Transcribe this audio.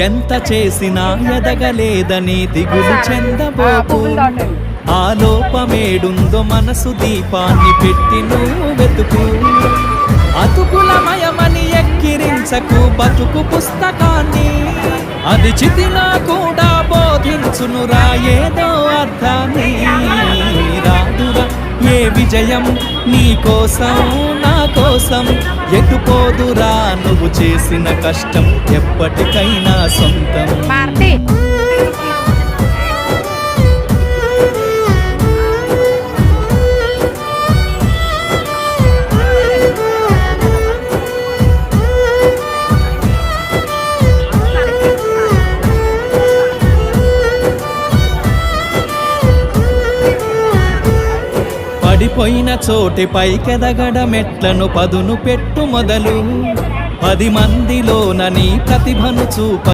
ఎంత చేసినా ఎదగలేదని దిగులు చెందబోకు. ఆ లోపమేడుందో మనసు దీపాన్ని పెట్టి నువ్వు వెతుకు. అతుకులమయమని ఎక్కిరించకు బతుకు పుస్తకాన్ని, అది చితినా కూడా బోధించునురా ఏదో అర్థాన్ని. రాదురా ఏ విజయం నీ కోసం నా కోసం, ఎటుపోదురా నువ్వు చేసిన కష్టం ఎప్పటికైనా సొంతం. పడిపోయిన చోటి పైకెదగడమెట్లను పదును పెట్టు మొదలు. 10 మందిలోన నీ ప్రతిభను చూప.